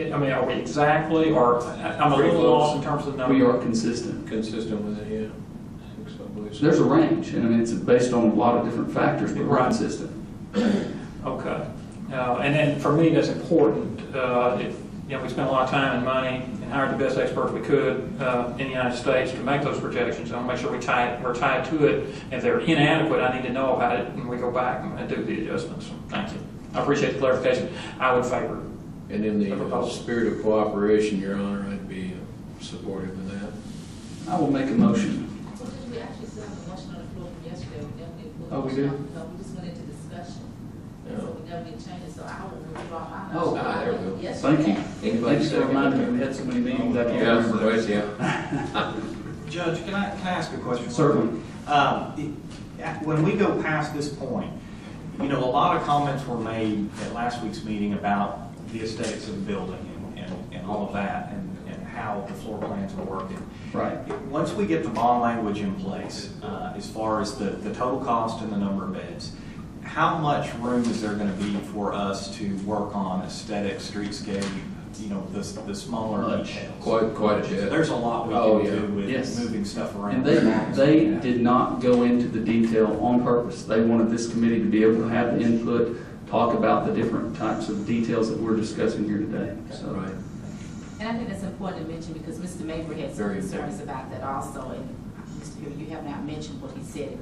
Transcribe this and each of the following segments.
I mean, are we exactly, or I'm a little lost in terms of the number? We are consistent. Consistent with it, yeah. I think so, I believe so. There's a range, and I mean, it's based on a lot of different factors, but we're Right. consistent. Okay. And then for me, that's important. We spent a lot of time and money and hired the best experts we could in the United States to make those projections. I want to make sure we're tied to it. If they're inadequate, I need to know about it, and we go back and do the adjustments. So, thank you. I appreciate the clarification. I would favor it. And in the spirit of cooperation, Your Honor, I'd be supportive of that. I will make a motion. We actually still have a motion on the floor from yesterday. We definitely put Oh, we do? No, we just went into discussion. Yeah. So we never did change it, so I will withdraw my Oh, motion. there we go. Yes, Thank you. Anybody Thanks for second? reminding me. We had so many meetings. I can't Yeah, remember. right, yeah. Judge, can I ask a question? Certainly. When we go past this point, a lot of comments were made at last week's meeting about the aesthetics of the building and all of that and how the floor plans are working. Right. Once we get the bond language in place, as far as the total cost and the number of beds, how much room is there going to be for us to work on aesthetic, streetscape, the smaller details? Quite a bit. There's a lot we can do with Yes. moving stuff around. And they did not go into the detail on purpose. They wanted this committee to be able to have the input, talk about the different types of details that we're discussing here today. So. Right. And I think that's important to mention because Mr. Mabry had some Very concerns about that also. And Mr. Fury, you have not mentioned what he said.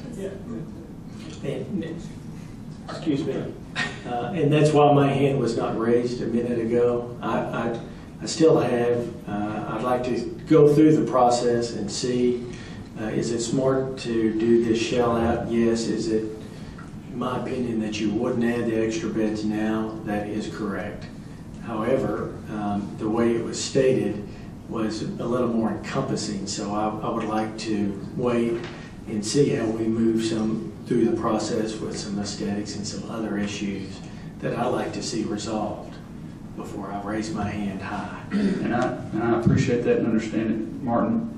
Excuse me. And that's why my hand was not raised a minute ago. I still have. I'd like to go through the process and see, is it smart to do this shell out? Yes. Is it, in my opinion, that you wouldn't add the extra beds now? That is correct. However, the way it was stated was a little more encompassing, so I would like to wait and see how we move through the process with some aesthetics and some other issues that I like to see resolved before I raise my hand high. And I appreciate that and understand it, Martin.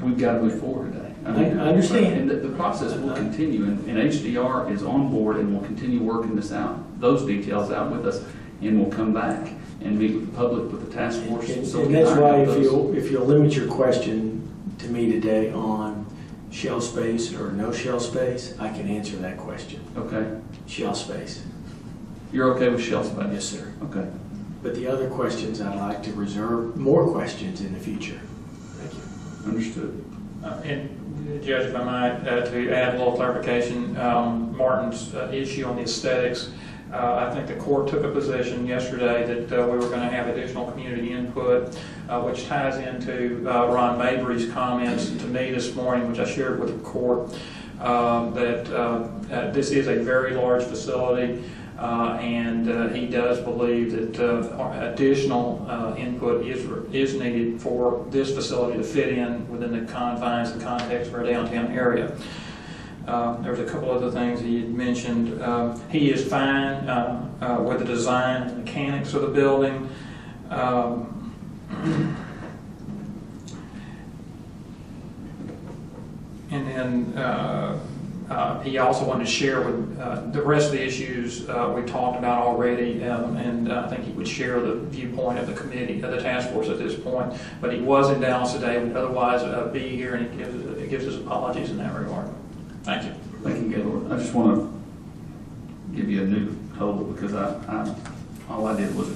We've got to move forward today. I understand. And the process will continue, and HDR is on board and will continue working those details out with us, and we'll come back and meet with the public, with the task force. And that's why if you'll limit your question to me today on shell space or no shell space, I can answer that question. Okay. Shell space. You're okay with shell space? Yes, sir. Okay. But the other questions, I'd like to reserve more questions in the future. Thank you. Understood. And Judge, if I might, to add a little clarification, Martin's issue on the aesthetics, I think the court took a position yesterday that we were going to have additional community input, which ties into Ron Mabry's comments to me this morning, which I shared with the court, that this is a very large facility, and he does believe that additional input is needed for this facility to fit in within the confines and context of our downtown area. There's a couple other things he had mentioned. He is fine with the design and mechanics of the building. And then he also wanted to share with the rest of the issues we talked about already, and I think he would share the viewpoint of the committee, of the task force at this point. But he was in Dallas today, would otherwise be here, and he gives his apologies in that regard. Thank you. Thank you, Gaylord. I just want to give you a new total because all I did was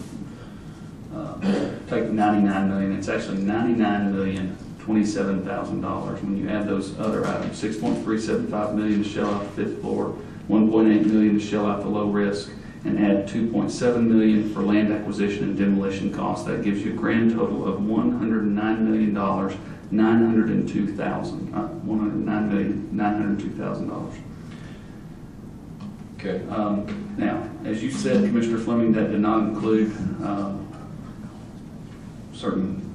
take 99 million. It's actually $99,027,000 when you add those other items. 6.375 million to shell out the fifth floor, 1.8 million to shell out the low risk, and add 2.7 million for land acquisition and demolition costs. That gives you a grand total of $109,902,000. $109,902,000. Okay. Now, as you said, Commissioner Fleming, that did not include certain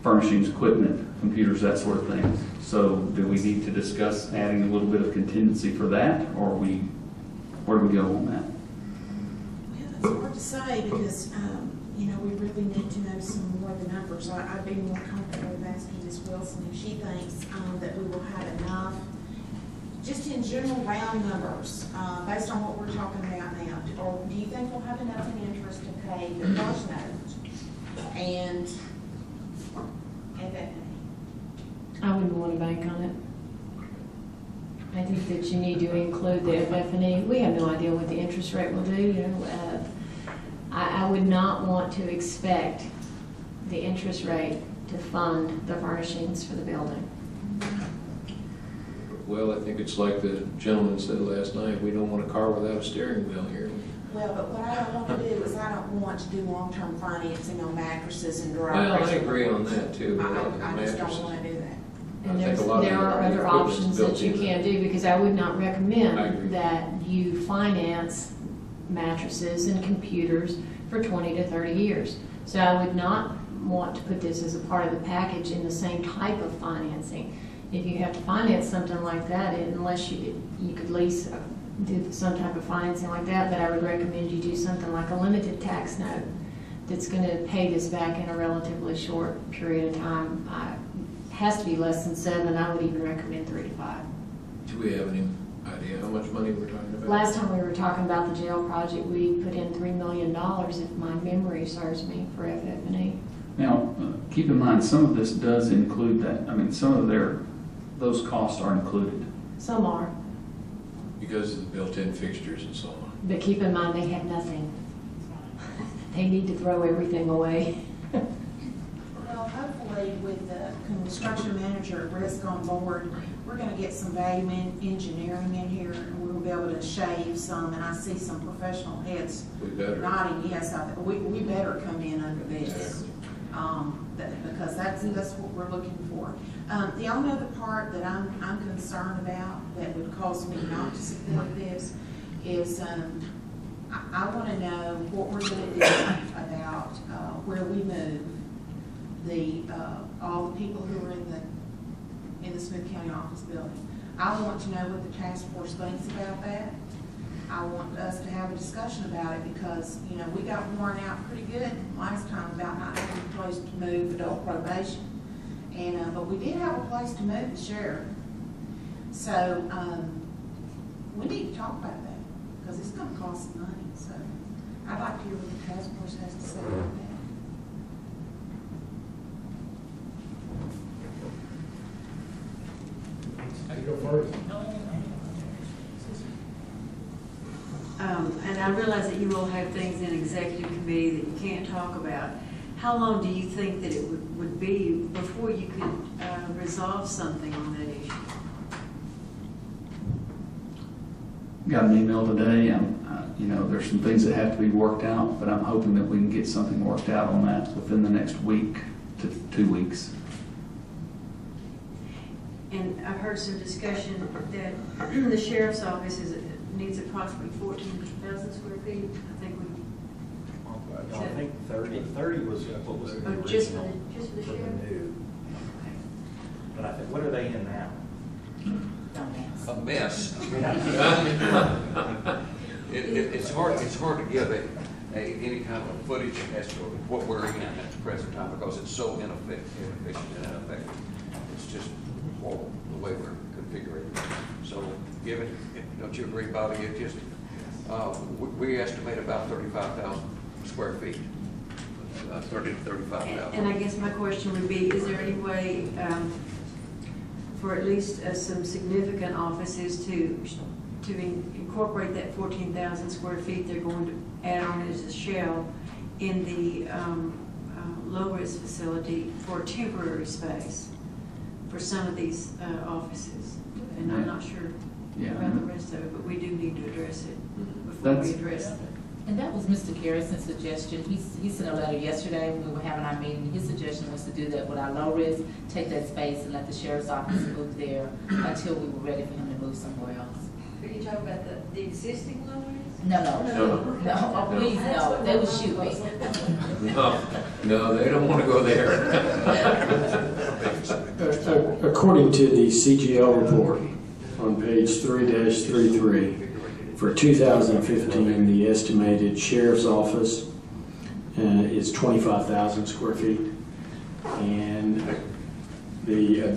furnishings, equipment, computers, that sort of thing. So, do we need to discuss adding a little bit of contingency for that, or where do we go on that? Yeah, that's hard to say because we really need to know some more of the numbers. I'd be more comfortable with asking Ms. Wilson if she thinks that we will have enough just in general round numbers, based on what we're talking about now, or do you think we'll have enough in interest to pay the first note and FF&E? I wouldn't want to bank on it. I think that you need to include the FF&E. We have no idea what the interest rate will do. You know, I would not want to expect the interest rate to fund the furnishings for the building. Well, I think it's like the gentleman said last night, we don't want a car without a steering wheel here. Well, but what I don't want to do is I don't want to do long-term financing on mattresses and dry Well, I pressure agree on cookers. that too, but on the I just don't mattresses. want to do that. And I think a lot of there the are other equipment's options built that you in can there. do, because I would not I agree. recommend that you finance mattresses and computers for 20 to 30 years. So I would not want to put this as a part of the package in the same type of financing. If you have to finance something like that, unless you could lease, do some type of financing like that, but I would recommend you do something like a limited tax note that's going to pay this back in a relatively short period of time. Has to be less than 7. I would even recommend 3 to 5. Do we have any idea how much money we're talking about? Last time we were talking about the jail project, we put in $3 million, if my memory serves me, for FF&E. Now, keep in mind, some of this does include that. I mean, some of those costs are included. Some are, Because of the built-in fixtures and so on. but keep in mind they have nothing. They need to throw everything away. Well, hopefully with the construction manager at risk on board, we're gonna get some value engineering in here, and we'll be able to shave some, and I see some professional heads We better. nodding yes. We better come in under this. Exactly. Because that's what we're looking for. The only other part that I'm concerned about that would cause me not to support this is I want to know what we're going to do about where we move all the people who are in the Smith County office building. I want to know what the task force thinks about that. I want us to have a discussion about it because, you know, we got worn out pretty good last time about not having a place to move adult probation. And, but we did have a place to move the sheriff. So, we need to talk about that because it's going to cost some money. So, I'd like to hear what the task force has to say about that. You go first. And I realize that you all have things in executive committee that you can't talk about. How long do you think that it would be before you could resolve something on that issue? Got an email today. You know, there's some things that have to be worked out, but I'm hoping that we can get something worked out on that within the next week to 2 weeks. And I've heard some discussion that the sheriff's office needs approximately 14,000 square feet. I think I think 30 was, what was it? oh, just for the For the sheriff? new. But I think, what are they in now? Don't ask. A mess. Yeah. It's hard to give any kind of footage as to what we're in at the present time because it's so inefficient and ineffective. It's just horrible the way we're configuring it. So given, don't you agree, Bobby, it just, we estimate about 35,000 square feet, 30 to 35,000. And I guess my question would be, is there any way for at least some significant offices to incorporate that 14,000 square feet they're going to add on as a shell in the low-risk facility for temporary space for some of these offices? And I'm not sure about the rest of it, but we do need to address it before we address it. And that was Mr. Garrison's suggestion. He sent a letter yesterday when we were having our meeting. His suggestion was to do that with our low risk, take that space and let the sheriff's office move there until we were ready for him to move somewhere else. Are you talking about the existing low risk? No, oh, please, no, they would shoot me. No, they don't want to go there. According to the CGL report on page 3-33, for 2015, the estimated sheriff's office is 25,000 square feet. And the